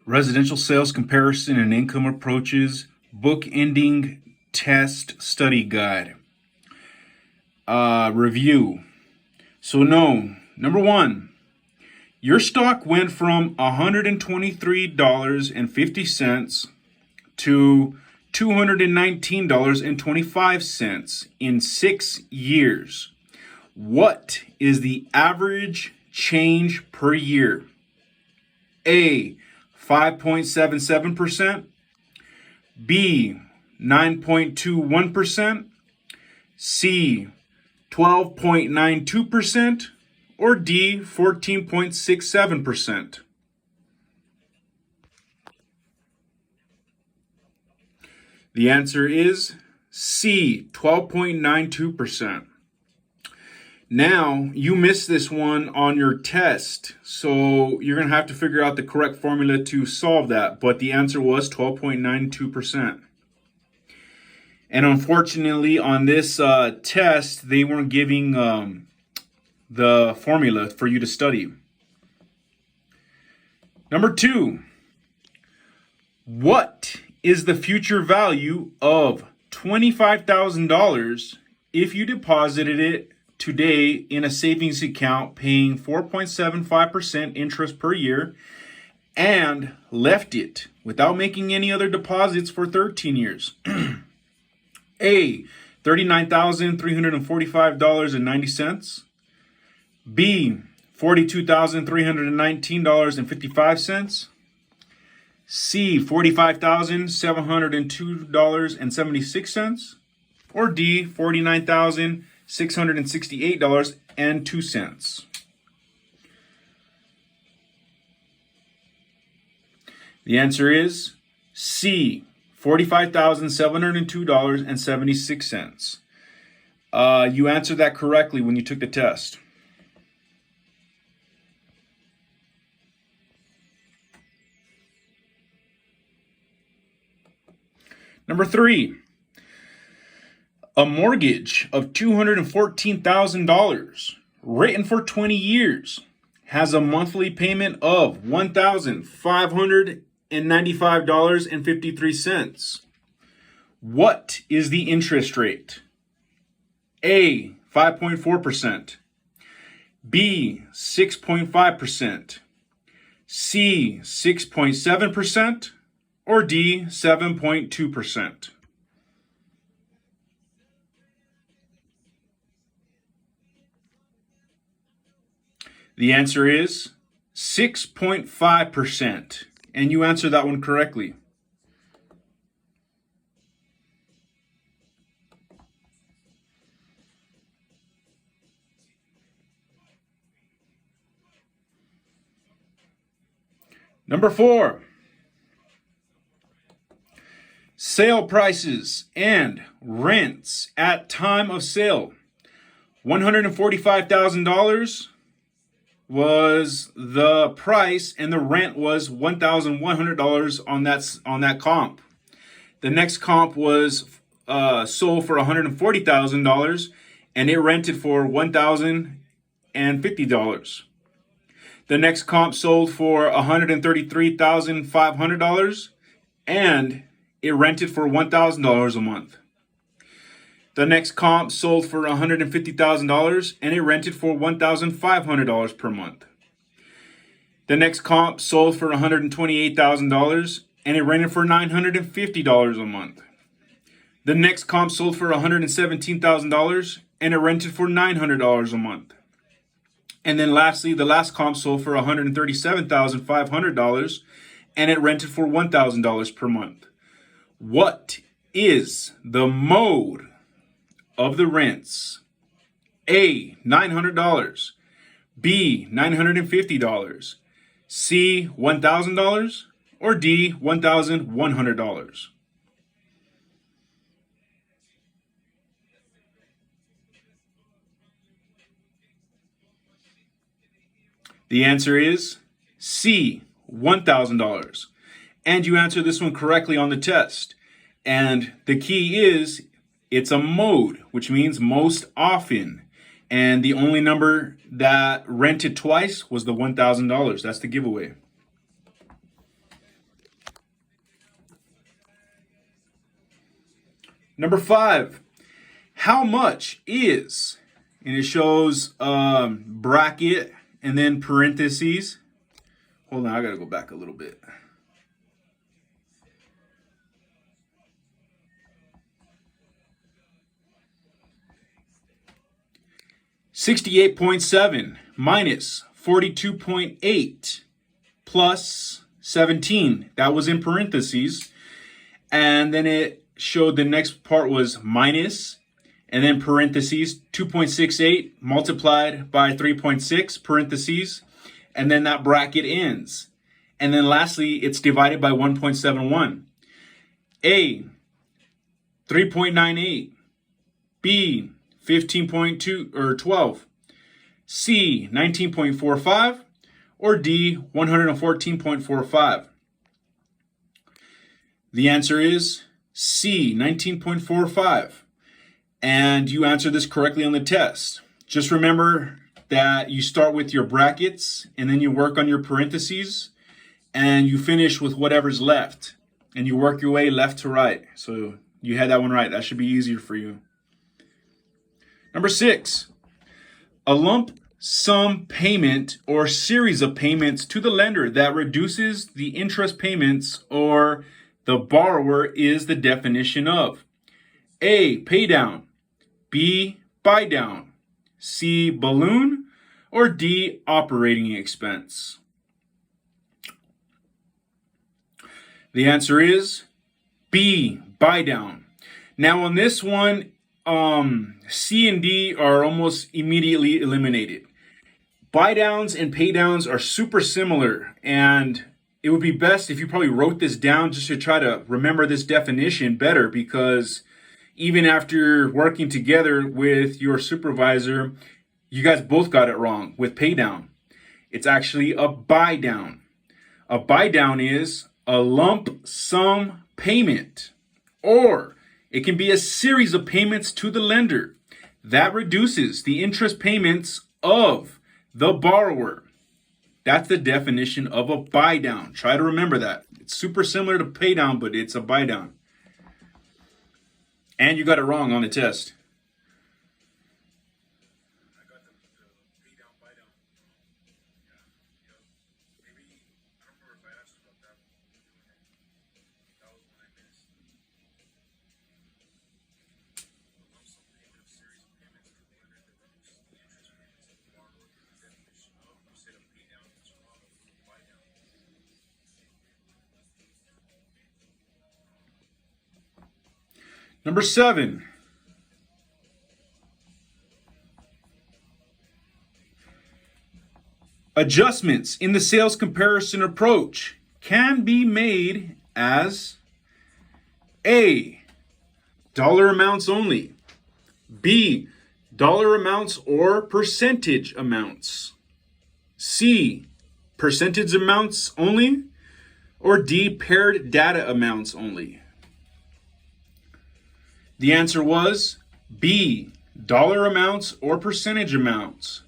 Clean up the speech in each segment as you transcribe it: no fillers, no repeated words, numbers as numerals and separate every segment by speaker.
Speaker 1: Residential sales comparison and income approaches, book ending test study guide. Review. So no, number one, your stock went from $123.50 to $219.25 in 6 years. What is the average change per year? A, 5.77%, B, 9.21%, C, 12.92%, or D, 14.67%. The answer is C, 12.92%. Now, you missed this one on your test, so you're going to have to figure out the correct formula to solve that, but the answer was 12.92%. And unfortunately, on this test, they weren't giving the formula for you to study. Number two, what is the future value of $25,000 if you deposited it today in a savings account paying 4.75% interest per year and left it without making any other deposits for 13 years? A, $39,345.90. B, $42,319.55. C, $45,702.76. Or D, $49,668.02. The answer is C, $45,702.76. You answered that correctly when you took the test. Number three, a mortgage of $214,000 written for 20 years has a monthly payment of $1,595.53. What is the interest rate? A, 5.4%. B, 6.5%. C, 6.7%. Or D, 7.2%. The answer is 6.5%. And you answered that one correctly. Number four, sale prices and rents at time of sale. $145,000 was the price, and the rent was $1,100 on that comp. The next comp was sold for $140,000, and it rented for $1,050. The next comp sold for $133,500, and it rented for $1,000 a month. The next comp sold for $150,000 and it rented for $1,500 per month. The next comp sold for $128,000 and it rented for $950 a month. The next comp sold for $117,000 and it rented for $900 a month. And then lastly, the last comp sold for $137,500 and it rented for $1,000 per month. What is the mode of the rents? A, $900. B, $950. C, $1,000. Or D, $1,100. The answer is C, $1,000. And you answered this one correctly on the test. And the key is it's a mode, which means most often. And the only number that rented twice was the $1,000. That's the giveaway. Number 5, how much is, and it shows bracket and then parentheses. Hold on, I gotta go back a little bit. $68.7 minus 42.8 plus 17. That was in parentheses. And then it showed the next part was minus, and then parentheses, 2.68 multiplied by 3.6 parentheses, and then that bracket ends. And then lastly, it's divided by 1.71. A, 3.98. B, 15.2 or 12. C, 19.45. Or D, 114.45. The answer is C, 19.45. And you answered this correctly on the test. Just remember that you start with your brackets and then you work on your parentheses and you finish with whatever's left. And you work your way left to right. So you had that one right. That should be easier for you. Number 6, a lump sum payment or series of payments to the lender that reduces the interest payments or the borrower is the definition of A, pay down, B, buy down, C, balloon, or D, operating expense. The answer is B, buy down. Now on this one, C and D are almost immediately eliminated. Buy downs and pay downs are super similar, and it would be best if you probably wrote this down just to try to remember this definition better, because even after working together with your supervisor, you guys both got it wrong with pay down. It's actually a buy down. A buy down is a lump sum payment, or it can be a series of payments to the lender that reduces the interest payments of the borrower. That's the definition of a buy down. Try to remember that. It's super similar to pay down, but it's a buy down. And you got it wrong on the test. I got the pay down, buy down. Yeah. Maybe, I don't remember if I asked about that. That was when I missed. A lump sum payment of series of payments to the lender that reduces the interest payments of the borrower is the definition of, you said a pay down, it's wrong, buy down. Number 7. Adjustments in the sales comparison approach can be made as A, dollar amounts only. B, dollar amounts or percentage amounts. C, percentage amounts only. Or D, paired data amounts only. The answer was B, dollar amounts or percentage amounts.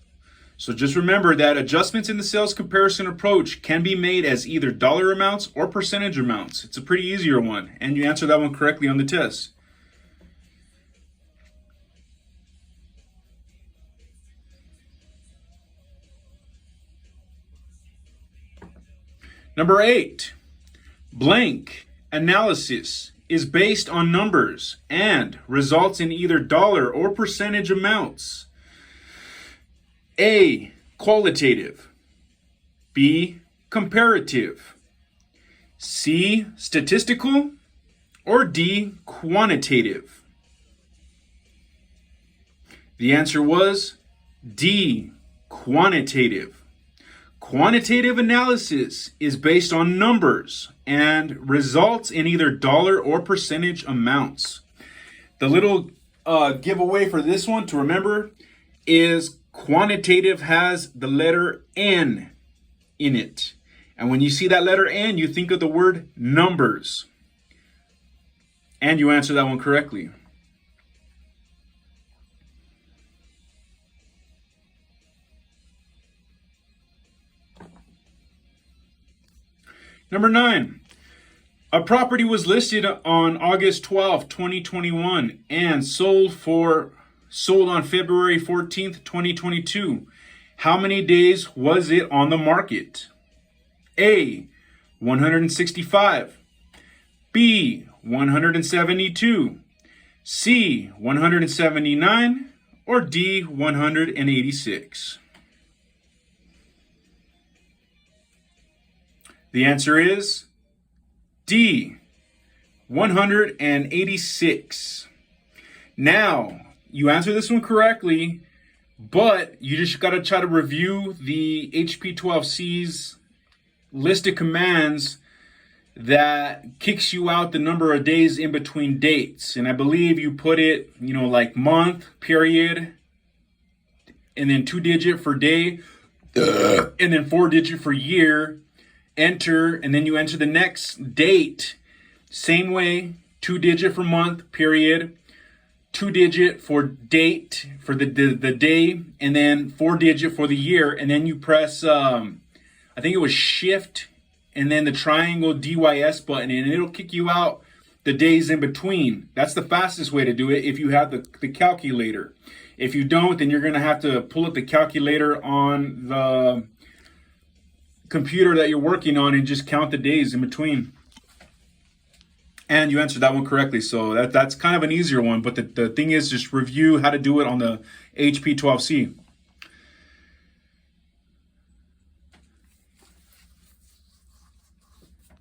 Speaker 1: So just remember that adjustments in the sales comparison approach can be made as either dollar amounts or percentage amounts. It's a pretty easier one, and you answered that one correctly on the test. Number 8, blank analysis is based on numbers and results in either dollar or percentage amounts. A, qualitative. B, comparative. C, statistical. Or D, quantitative. The answer was D, quantitative. Quantitative analysis is based on numbers and results in either dollar or percentage amounts. The little giveaway for this one to remember is quantitative has the letter N in it. And when you see that letter N, you think of the word numbers. And you answer that one correctly. Number 9, A property was listed on August 12th, 2021 and sold on February 14th, 2022. How many days was it on the market? A, 165. B, 172. C, 179. Or D, 186. The answer is D, 186. Now, you answer this one correctly, but you just got to try to review the HP12C's list of commands that kicks you out the number of days in between dates. And I believe you put it, like month, period, and then 2-digit for day, and then 4-digit for year. Enter, and then you enter the next date. Same way, 2-digit for month, period, 2-digit for date, for the day, and then 4-digit for the year. And then you press, I think it was shift, and then the triangle DYS button, and it'll kick you out the days in between. That's the fastest way to do it if you have the calculator. If you don't, then you're going to have to pull up the calculator on the computer that you're working on and just count the days in between. And you answered that one correctly, so that's kind of an easier one, but the thing is, just review how to do it on the HP12C.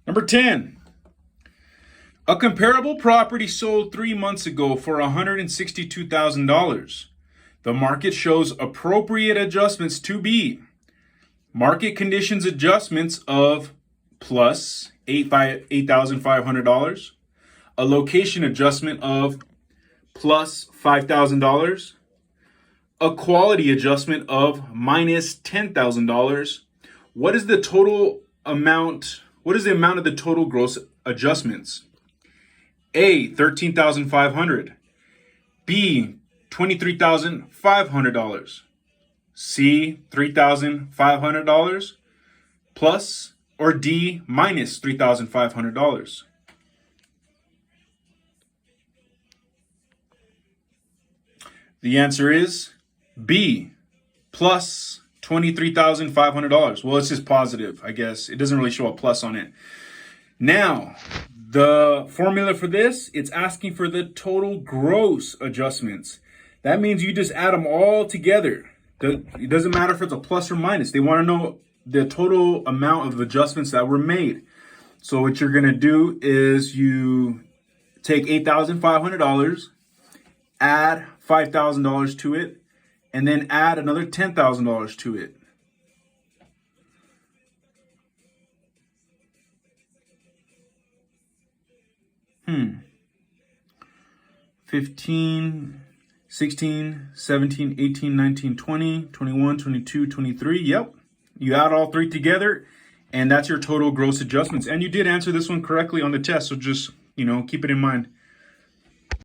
Speaker 1: Number 10. A comparable property sold 3 months ago for $162,000. The market shows appropriate adjustments to be market conditions adjustments of plus $8,500, a location adjustment of plus $5,000, a quality adjustment of minus $10,000. What is the amount of the total gross adjustments? A, $13,500. B, $23,500. C, $3,500 plus, or D, minus $3,500. The answer is B, plus $23,500. Well, it's just positive, I guess. It doesn't really show a plus on it. Now, the formula for this, it's asking for the total gross adjustments. That means you just add them all together. It doesn't matter if it's a plus or minus. They want to know the total amount of adjustments that were made. So what you're going to do is you take $8,500, add $5,000 to it, and then add another $10,000 to it. Hmm. 15, 16, 17, 18, 19, 20, 21, 22, 23. Yep. You add all three together, and that's your total gross adjustments. And you did answer this one correctly on the test, so just, keep it in mind.